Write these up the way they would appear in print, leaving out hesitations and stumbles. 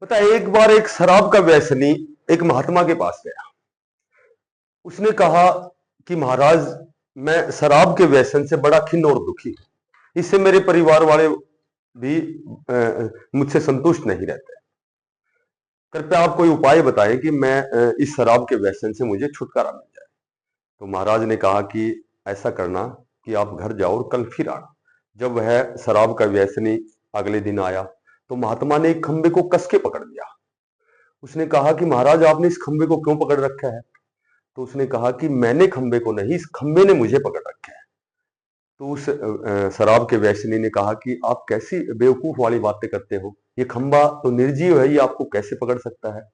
पता है, एक बार एक शराब का व्यसनी एक महात्मा के पास गया। उसने कहा कि महाराज, मैं शराब के व्यसन से बड़ा खिन्न और दुखी हूं। इससे मेरे परिवार वाले भी मुझसे संतुष्ट नहीं रहते। कृपया आप कोई उपाय बताएं कि मैं इस शराब के व्यसन से मुझे छुटकारा मिल जाए। तो महाराज ने कहा कि ऐसा करना कि आप घर जाओ और कल फिर आना। जब वह शराब का व्यसनी अगले दिन आया तो महात्मा ने एक खंबे को कस के पकड़ लिया। उसने कहा कि महाराज, आपने इस खंबे को क्यों पकड़ रखा है? तो उसने कहा कि मैंने खंबे को नहीं, इस खंबे ने मुझे पकड़ रखा है। तो उस शराब के व्यसनी ने कहा कि आप कैसी बेवकूफ वाली बातें करते हो, ये खंबा तो निर्जीव है, ये आपको कैसे पकड़ सकता है?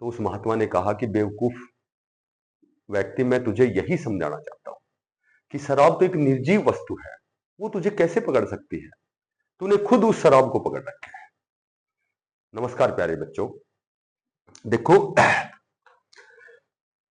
तो उस महात्मा ने कहा कि बेवकूफ व्यक्ति, मैं तुझे यही समझाना चाहता हूं कि शराब तो एक निर्जीव वस्तु है, वो तुझे कैसे पकड़ सकती है? तूने खुद उस शराब को पकड़ रखा है। नमस्कार प्यारे बच्चों, देखो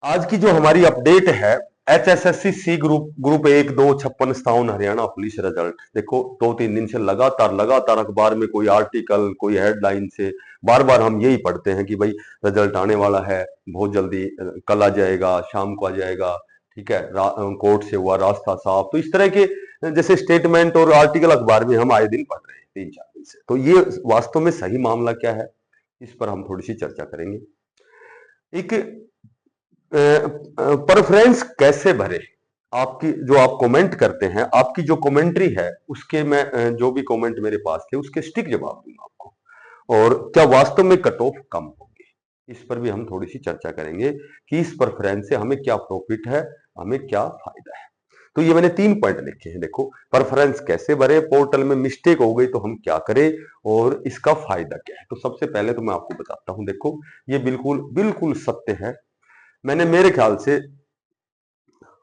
आज की जो हमारी अपडेट है, HSSC C group 1, 2, 56, Haryana police result. देखो 2-3 दिन से लगातार अखबार में कोई आर्टिकल, कोई हेडलाइन से बार बार हम यही पढ़ते हैं कि भाई रिजल्ट आने वाला है, बहुत जल्दी, कल आ जाएगा, शाम को आ जाएगा। ठीक है, कोर्ट से हुआ रास्ता साफ। तो इस तरह के जैसे स्टेटमेंट और आर्टिकल अखबार में हम आए दिन पढ़ रहे हैं 3-4 दिन से। तो ये वास्तव में सही मामला क्या है, इस पर हम थोड़ी सी चर्चा करेंगे। एक प्रेफरेंस कैसे भरे, आपकी जो आप कमेंट करते हैं, आपकी जो कमेंट्री है, उसके मैं जो भी कमेंट मेरे पास थे उसके स्टिक जवाब दूंगा आपको। और क्या वास्तव में कट ऑफ कम होगी, इस पर भी हम थोड़ी सी चर्चा करेंगे कि इस प्रेफरेंस से हमें क्या प्रॉफिट है, हमें क्या फायदा है। तो ये मैंने 3 पॉइंट लिखे हैं। देखो, प्रेफरेंस कैसे भरे, पोर्टल में मिस्टेक हो गई तो हम क्या करें, और इसका फायदा क्या है। तो सबसे पहले तो मैं आपको बताता हूं। देखो, ये बिल्कुल बिल्कुल सत्य है। मैंने मेरे ख्याल से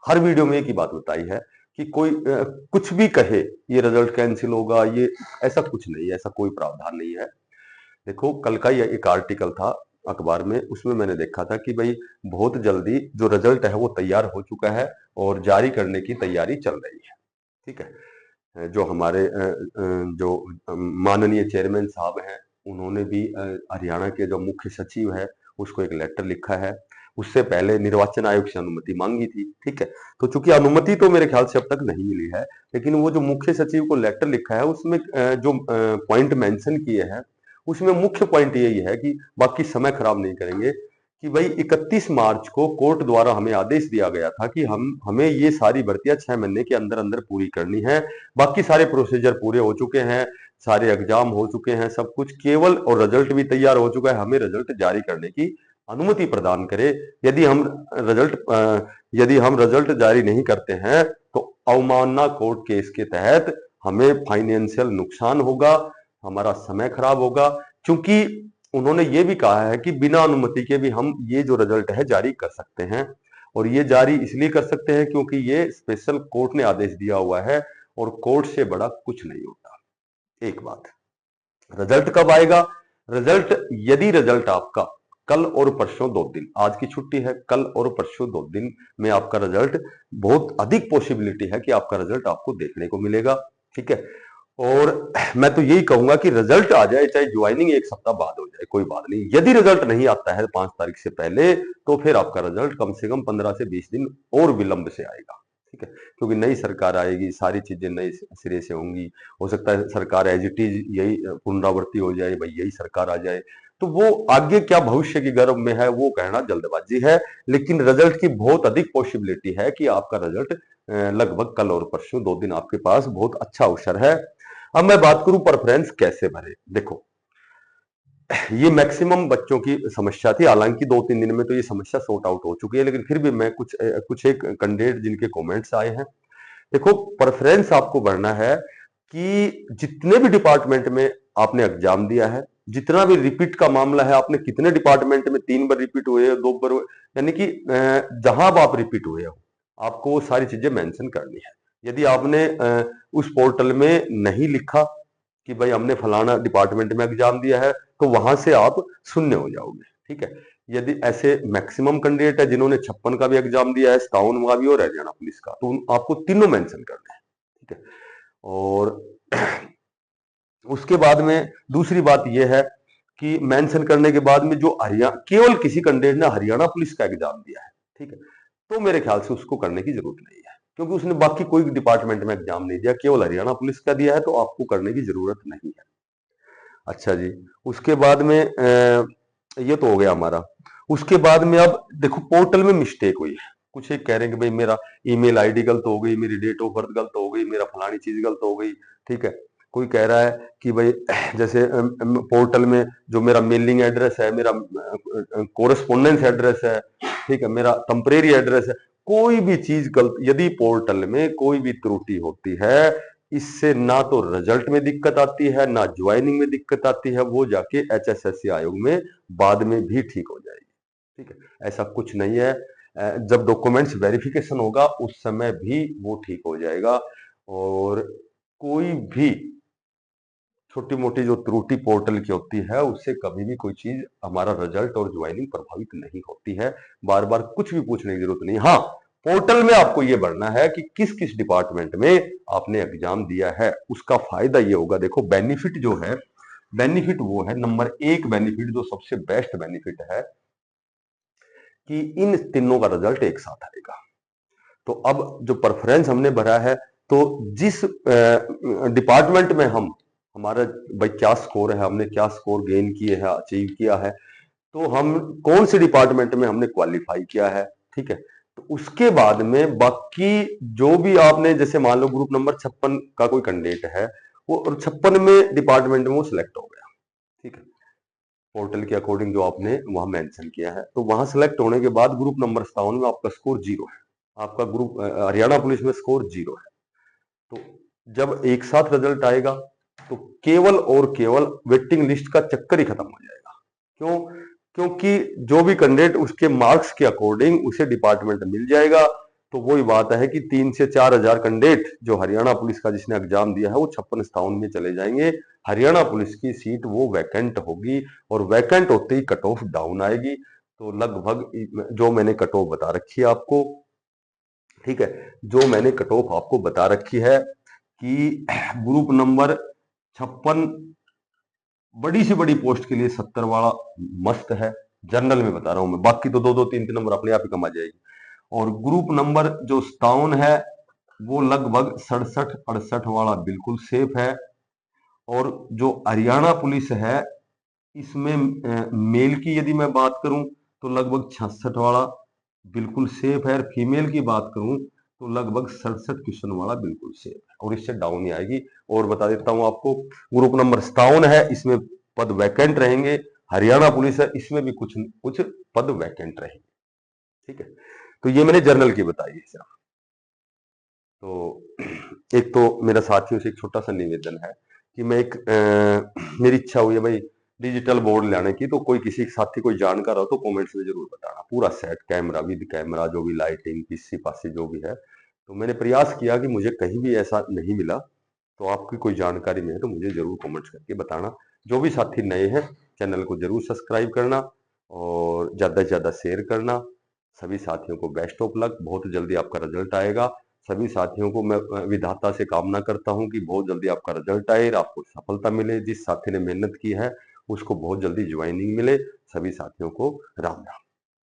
हर वीडियो में एक ही बात बताई है कि कोई कुछ भी कहे ये रिजल्ट कैंसिल होगा, ये ऐसा कुछ नहीं है, ऐसा कोई प्रावधान नहीं है। देखो, कल का ही एक आर्टिकल था अखबार में, उसमें मैंने देखा था कि भाई बहुत जल्दी जो रिजल्ट है वो तैयार हो चुका है और जारी करने की तैयारी चल रही है। ठीक है, जो हमारे जो माननीय चेयरमैन साहब हैं, उन्होंने भी हरियाणा के जो मुख्य सचिव है उसको एक लेटर लिखा है। उससे पहले निर्वाचन आयोग से अनुमति मांगी थी। ठीक है, तो चूंकि अनुमति तो मेरे ख्याल से अब तक नहीं मिली है, लेकिन वो जो मुख्य सचिव को लेटर लिखा है उसमें जो पॉइंट मेंशन किए हैं, उसमें मुख्य पॉइंट यही है कि बाकी समय खराब नहीं करेंगे कि भाई 31 मार्च को कोर्ट द्वारा हमें आदेश दिया गया था कि हमें ये सारी भर्तियां 6 महीने के अंदर अंदर पूरी करनी है। बाकी सारे प्रोसीजर पूरे हो चुके हैं, सारे एग्जाम हो चुके हैं, सब कुछ केवल, और रिजल्ट भी तैयार हो चुका है, हमें रिजल्ट जारी करने की अनुमति प्रदान करे। यदि हम रिजल्ट जारी नहीं करते हैं तो अवमानना कोर्ट केस के तहत हमें फाइनेंशियल नुकसान होगा, हमारा समय खराब होगा। क्योंकि उन्होंने ये भी कहा है कि बिना अनुमति के भी हम ये जो रिजल्ट है जारी कर सकते हैं, और ये जारी इसलिए कर सकते हैं क्योंकि ये स्पेशल कोर्ट ने आदेश दिया हुआ है, और कोर्ट से बड़ा कुछ नहीं होता। एक बात, रिजल्ट कब आएगा? रिजल्ट, यदि रिजल्ट आपका कल और परसों 2 दिन, आज की छुट्टी है, कल और परसों 2 दिन में आपका रिजल्ट, बहुत अधिक पॉसिबिलिटी है कि आपका रिजल्ट आपको देखने को मिलेगा। ठीक है, और मैं तो यही कहूंगा कि रिजल्ट आ जाए, चाहे ज्वाइनिंग 1 सप्ताह बाद हो जाए, कोई बात नहीं। यदि रिजल्ट नहीं आता है 5 तारीख से पहले, तो फिर आपका रिजल्ट कम से कम 15 से 20 दिन और विलंब से आएगा। ठीक है, क्योंकि नई सरकार आएगी, सारी चीजें नए सिरे से होंगी। हो सकता है सरकार एज इट इज यही पुनरावृत्ति हो जाए, भाई यही सरकार आ जाए। तो वो आगे क्या भविष्य की गर्भ में है वो कहना जल्दबाजी है, लेकिन रिजल्ट की बहुत अधिक पॉसिबिलिटी है कि आपका रिजल्ट लगभग कल और परसों 2 दिन आपके पास बहुत अच्छा अवसर है। अब मैं बात करूं प्रेफरेंस कैसे भरे। देखो, ये मैक्सिमम बच्चों की समस्या थी, हालांकि 2-3 दिन में तो ये समस्या सॉर्ट आउट हो चुकी है, लेकिन फिर भी मैं कुछ एक कैंडिडेट जिनके कमेंट्स आए हैं। देखो, प्रेफरेंस आपको भरना है कि जितने भी डिपार्टमेंट में आपने एग्जाम दिया है, जितना भी रिपीट का मामला है, आपने कितने डिपार्टमेंट में 3 बार रिपीट हुए, 2 बार हुए, यानी कि जहां आप रिपीट हुए हो, आपको वो सारी चीजें मेंशन करनी है। यदि आपने उस पोर्टल में नहीं लिखा कि भाई हमने फलाना डिपार्टमेंट में एग्जाम दिया है, तो वहां से आप शून्य हो जाओगे। ठीक है, यदि ऐसे मैक्सिमम कैंडिडेट है जिन्होंने 56 का भी एग्जाम दिया है, 57 का भी और हरियाणा पुलिस का, तो आपको तीनों मेंशन करना है। ठीक है, और उसके बाद में दूसरी बात यह है कि मेंशन करने के बाद में जो हरियाणा, केवल किसी कैंडिडेट ने हरियाणा पुलिस का एग्जाम दिया है, ठीक है, तो मेरे ख्याल से उसको करने की जरूरत नहीं है, क्योंकि उसने बाकी कोई डिपार्टमेंट में एग्जाम नहीं दिया, केवल हरियाणा पुलिस का दिया है, तो आपको करने की जरूरत नहीं है। अच्छा जी, उसके बाद में ये तो हो गया हमारा। उसके बाद में अब देखो पोर्टल में मिस्टेक हुई है, कुछ एक कह रहे हैं कि भाई मेरा ईमेल आईडी गलत हो गई, मेरी डेट ऑफ बर्थ गलत हो गई, मेरा फलानी चीज गलत हो गई, ठीक है। कोई कह रहा है कि भाई जैसे पोर्टल में जो मेरा मेलिंग एड्रेस है, मेरा कोरेस्पोंडेंस एड्रेस है, ठीक है, मेरा टेम्परेरी एड्रेस है, कोई भी चीज गलत, यदि पोर्टल में कोई भी त्रुटि होती है, इससे ना तो रिजल्ट में दिक्कत आती है, ना ज्वाइनिंग में दिक्कत आती है, वो जाके एचएसएससी आयोग में बाद में भी ठीक हो जाएगी, ठीक है। ऐसा कुछ नहीं है, जब डॉक्यूमेंट्स वेरिफिकेशन होगा उस समय भी वो ठीक हो जाएगा, और कोई भी छोटी मोटी जो त्रुटि पोर्टल की होती है उससे कभी भी कोई चीज हमारा रिजल्ट और ज्वाइनिंग प्रभावित नहीं होती है। बार बार कुछ भी पूछने की जरूरत नहीं। हाँ, पोर्टल में आपको ये भरना है कि किस किस डिपार्टमेंट में आपने एग्जाम दिया है, उसका फायदा ये होगा। देखो बेनिफिट जो है, बेनिफिट वो है, नंबर एक बेनिफिट जो सबसे बेस्ट बेनिफिट है कि इन तीनों का रिजल्ट एक साथ आएगा। तो अब जो प्रेफरेंस हमने भरा है, तो जिस डिपार्टमेंट में हम, हमारा भाई क्या स्कोर है, हमने क्या स्कोर गेन किए है, अचीव किया है, तो हम कौन से डिपार्टमेंट में हमने क्वालिफाई किया है, ठीक है, तो उसके बाद में बाकी जो भी आपने, जैसे मान लो ग्रुप नंबर 56 का कोई कैंडिडेट है, वो 56 में डिपार्टमेंट में वो सिलेक्ट हो गया, ठीक है, पोर्टल के अकॉर्डिंग जो आपने वहां मेंशन किया है, तो वहां सिलेक्ट होने के बाद ग्रुप नंबर 57 में आपका स्कोर 0 है, आपका ग्रुप हरियाणा पुलिस में स्कोर 0 है। तो जब एक साथ रिजल्ट आएगा तो केवल और केवल वेटिंग लिस्ट का चक्कर ही खत्म हो जाएगा। क्यों? क्योंकि जो भी कैंडिडेट उसके मार्क्स के अकॉर्डिंग उसे डिपार्टमेंट मिल जाएगा। तो वही बात है कि 3 से 4 हजार कैंडिडेट जो हरियाणा पुलिस का जिसने एग्जाम दिया है वो 56 स्थान में चले जाएंगे। हरियाणा पुलिस की सीट वो वैकेंट होगी, और वैकेंट होते ही कट ऑफ डाउन आएगी। तो लगभग जो मैंने कट ऑफ बता रखी है आपको, ठीक है, जो मैंने कट ऑफ आपको बता रखी है कि ग्रुप नंबर 56 बड़ी से बड़ी पोस्ट के लिए 70 वाला मस्त है, जनरल में बता रहा हूं मैं, बाकी तो 2-2 3 नंबर अपने आप ही कम आ जाएगी। और ग्रुप नंबर जो 57 है वो लगभग 67-68 वाला बिल्कुल सेफ है। और जो हरियाणा पुलिस है इसमें मेल की यदि मैं बात करूं तो लगभग 66 वाला बिल्कुल सेफ है, और फीमेल की बात करूं तो लगभग 67 क्वेश्चन वाला बिल्कुल सेफ है, और इससे डाउन ही आएगी। और बता देता हूं आपको, ग्रुप नंबर 57 है, इसमें पद वैकेंट रहेंगे। हरियाणा पुलिस है, इसमें भी कुछ कुछ पद वैकेंट रहेंगे, ठीक है। तो ये मैंने जर्नल की बताई है सिर्फ। तो एक तो मेरा साथियों से एक छोटा सा निवेदन है कि मैं मेरी इच्छा हुई है भाई डिजिटल बोर्ड लाने की, तो कोई किसी साथी कोई जानकार हो तो कमेंट्स में जरूर बताना, पूरा सेट कैमरा विद कैमरा, जो भी लाइटिंग पीसी पासी जो भी है। तो मैंने प्रयास किया कि मुझे कहीं भी ऐसा नहीं मिला, तो आपकी कोई जानकारी में है तो मुझे जरूर कमेंट्स करके बताना। जो भी साथी नए हैं चैनल को जरूर सब्सक्राइब करना, और ज्यादा से ज्यादा शेयर करना। सभी साथियों को बेस्ट ऑफ लक, बहुत जल्दी आपका रिजल्ट आएगा। सभी साथियों को मैं विधाता से कामना करता हूं कि बहुत जल्दी आपका रिजल्ट आए, आपको सफलता मिले। जिस साथी ने मेहनत की है उसको बहुत जल्दी ज्वाइनिंग मिले। सभी साथियों को राम राम।